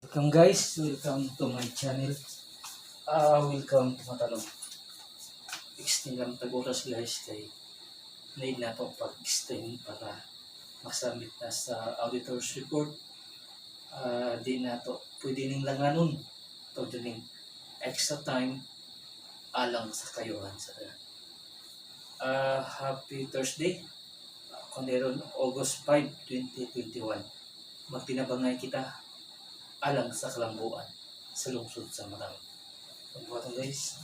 Welcome guys, welcome to my channel. Welcome to Matanong. Extend lang tag-oras guys kay need na to pag-extend para masamit na sa auditor's report. Di na to pwede ning langanon. To din extra time alang sa kayuhan sa happy Thursday. Kundi August 5, 2021. Magtinabangay kita alang sa kalambuan sa lungsod sa Matanong. Pagbuhatong guys.